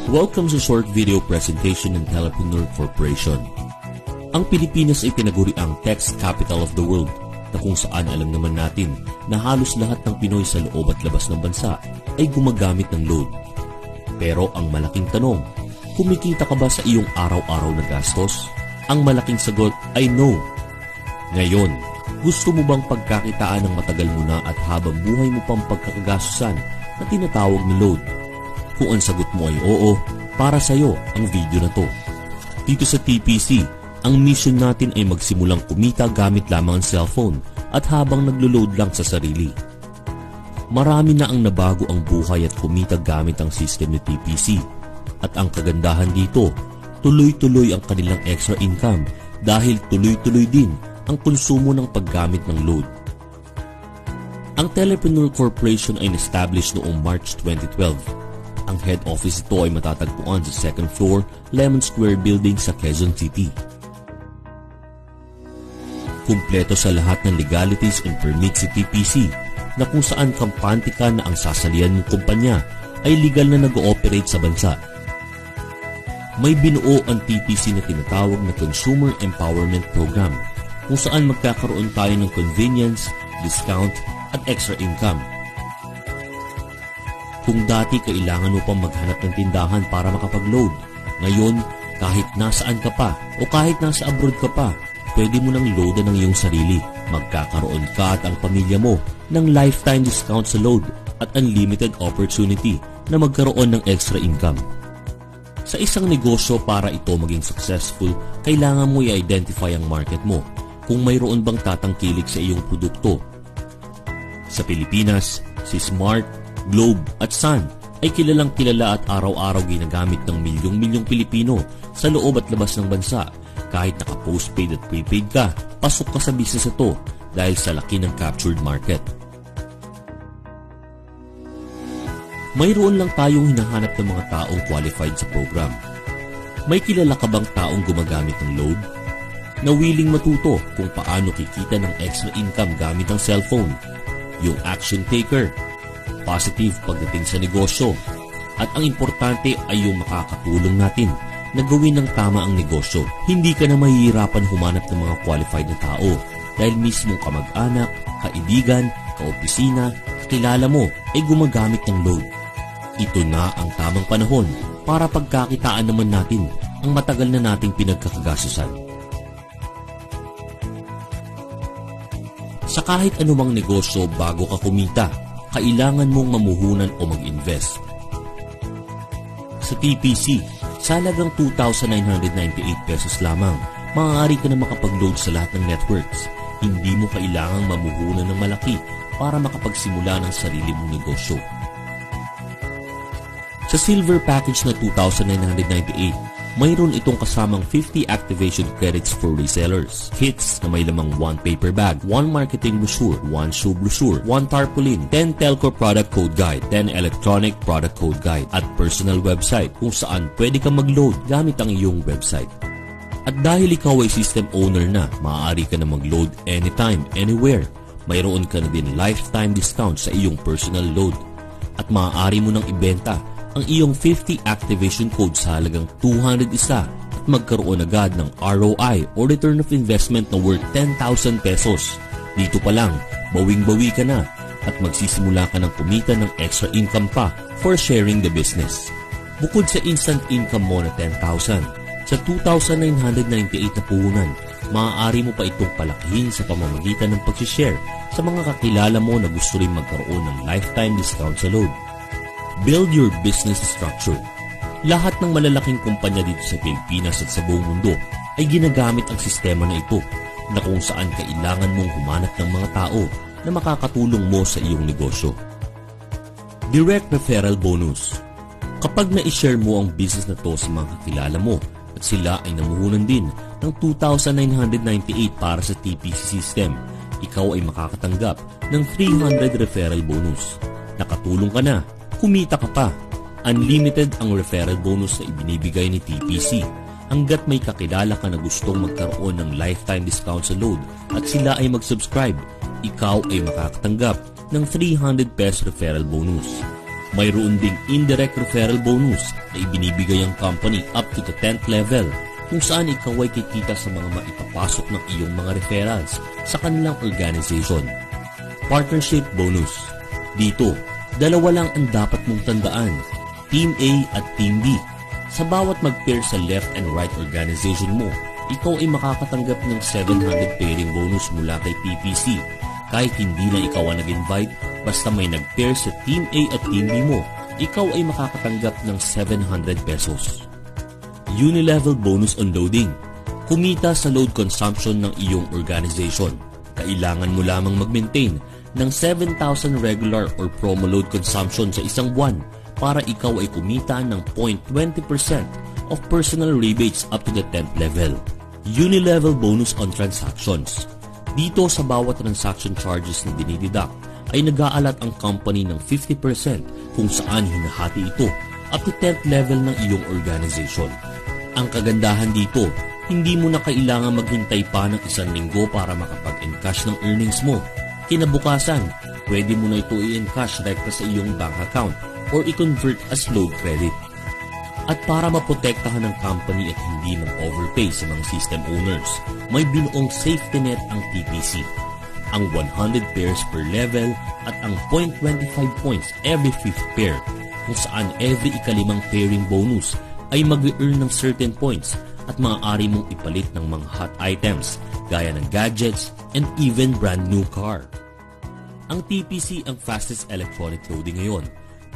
Welcome sa short video presentation ng Telepreneur Corporation. Ang Pilipinas ay tinaguri ang Text Capital of the World na kung saan alam naman natin na halos lahat ng Pinoy sa loob at labas ng bansa ay gumagamit ng load. Pero ang malaking tanong, kumikita ka ba sa iyong araw-araw na gastos? Ang malaking sagot ay no. Ngayon, gusto mo bang pagkakitaan ng matagal mo na at habang buhay mo pang pagkakagastusan na tinatawag na load? Kung ang sagot mo ay oo, para sa iyo ang video na to. Dito sa TPC, ang mission natin ay magsimulang kumita gamit lamang ang cellphone at habang naglo-load lang sa sarili. Marami na ang nabago ang buhay at kumita gamit ang system ni TPC. At ang kagandahan dito, tuloy-tuloy ang kanilang extra income dahil tuloy-tuloy din ang konsumo ng paggamit ng load. Ang Telepreneur Corporation ay na-establish noong March 2012. Ang head office ito ay matatagpuan sa 2nd floor, Lemon Square Building sa Quezon City. Kumpleto sa lahat ng legalities and permits si TPC na kung saan kampante ka na ang sasalihan mong kumpanya ay legal na nag-ooperate sa bansa. May binuo ang TPC na tinatawag na Consumer Empowerment Program kung saan magkakaroon tayo ng convenience, discount at extra income. Kung dati kailangan mo pang maghanap ng tindahan para makapag-load, ngayon kahit nasaan ka pa o kahit nasa abroad ka pa, pwede mo nang loadan ng iyong sarili. Magkakaroon ka at ang pamilya mo ng lifetime discount sa load at unlimited opportunity na magkaroon ng extra income. Sa isang negosyo para ito maging successful, kailangan mo i-identify ang market mo kung mayroon bang tatangkilik sa iyong produkto. Sa Pilipinas, si Smart, Globe at Sun ay kilalang kilala at araw-araw ginagamit ng milyong-milyong Pilipino sa loob at labas ng bansa. Kahit naka-postpaid at prepaid ka, pasok ka sa business ito dahil sa laki ng captured market. Mayroon lang tayong hinahanap ng mga taong qualified sa program. May kilala ka bang taong gumagamit ng load? Na willing matuto kung paano kikita ng extra income gamit ang cellphone? Yung action taker, positive pagdating sa negosyo, at ang importante ay yung makakatulong natin na gawin ng tama ang negosyo. Hindi ka na mahihirapan humanap ng mga qualified na tao dahil mismo kamag-anak, kaibigan, kaopisina, kakilala mo ay gumagamit ng load. Ito na ang tamang panahon para pagkakitaan naman natin ang matagal na nating pinagkakagasusan. Sa kahit anumang negosyo bago ka kumita, kailangan mong mamuhunan o mag-invest. Sa TPC, sa halagang 2,998 pesos lamang, maaari ka na makapag-load sa lahat ng networks. Hindi mo kailangang mamuhunan ng malaki para makapagsimula ng sarili mong negosyo. Sa Silver Package na 2,998, mayroon itong kasamang 50 activation credits for resellers, kits na may lamang 1 paper bag, 1 marketing brochure, 1 shoe brochure, 1 tarpaulin, 10 telco product code guide, 10 electronic product code guide, at personal website kung saan pwede kang mag-load gamit ang iyong website. At dahil ikaw ay system owner na, maaari ka na mag-load anytime, anywhere. Mayroon ka na din lifetime discount sa iyong personal load. At maaari mo nang ibenta ang iyong 50 activation code sa halagang 200 isa at magkaroon agad ng ROI o return of investment na worth 10,000 pesos. Dito pa lang, bawing-bawi ka na at magsisimula ka ng kumita ng extra income pa for sharing the business. Bukod sa instant income mo na 10,000, sa 2,998 na puhunan, maaari mo pa itong palakihin sa pamamagitan ng pag-share sa mga kakilala mo na gusto rin magkaroon ng lifetime discount sa load. Build your business structure. Lahat ng malalaking kumpanya dito sa Pilipinas at sa buong mundo ay ginagamit ang sistema na ito na kung saan kailangan mong humanap ng mga tao na makakatulong mo sa iyong negosyo. Direct Referral Bonus. Kapag na-share mo ang business na to sa mga kakilala mo at sila ay namuhunan din ng 2,998 para sa TPC system, ikaw ay makakatanggap ng 300 referral bonus. Nakatulong ka na, kumita ka pa. Unlimited ang referral bonus na ibinibigay ni TPC hanggat may kakilala ka na gustong magkaroon ng lifetime discount sa load at sila ay mag-subscribe. Ikaw ay makakatanggap ng 300 peso referral bonus. Mayroon ding indirect referral bonus na ibinibigay ang company up to the 10th level kung saan ikaw ay kikita sa mga maipapasok ng iyong mga referrals sa kanilang organization. Partnership bonus. Dito, dalawa lang ang dapat mong tandaan, Team A at Team B. Sa bawat mag-pair sa left and right organization mo, ikaw ay makakatanggap ng 700 pairing bonus mula kay TPC. Kahit hindi na ikaw ang nag-invite, basta may nag-pair sa Team A at Team B mo, ikaw ay makakatanggap ng 700 pesos. Unilevel bonus on loading. Kumita sa load consumption ng iyong organization. Kailangan mo lamang mag-maintain ng 7,000 regular or promo load consumption sa isang buwan para ikaw ay kumita ng 0.20% of personal rebates up to the 10th level. Unilevel bonus on transactions. Dito sa bawat transaction charges na dinideduct ay nag-aalat ang company ng 50% kung saan hinahati ito up to 10th level ng iyong organization. Ang kagandahan dito, hindi mo na kailangan maghintay pa ng 1 linggo para makapag-encash ng earnings mo. Kinabukasan, pwede mo na ito i-encash rekta sa iyong bank account or i-convert as load credit. At para maprotektahan ng company at hindi mag-overpay sa mga system owners, may binuong safety net ang TPC. Ang 100 pairs per level at ang 0.25 points every 5th pair, kung saan every ika-5 pairing bonus ay mag-earn ng certain points at maaari mong ipalit ng mga hot items gaya ng gadgets and even brand new car. Ang TPC ang fastest electronic loading ngayon,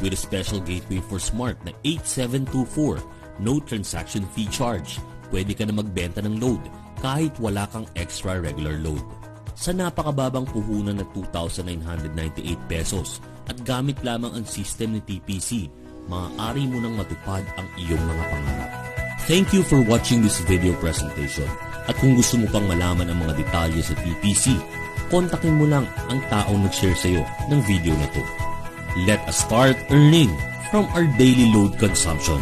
with a special gateway for Smart na 8724, no transaction fee charge. Pwede ka na magbenta ng load kahit wala kang extra regular load. Sa napakababang puhunan na 2,998 pesos at gamit lamang ang system ni TPC, maaari mo nang matupad ang iyong mga pangarap. Thank you for watching this video presentation. At kung gusto mo pang malaman ang mga detalye sa TPC, kontakin mo lang ang taong nag-share sa iyo ng video na to. Let us start earning from our daily load consumption.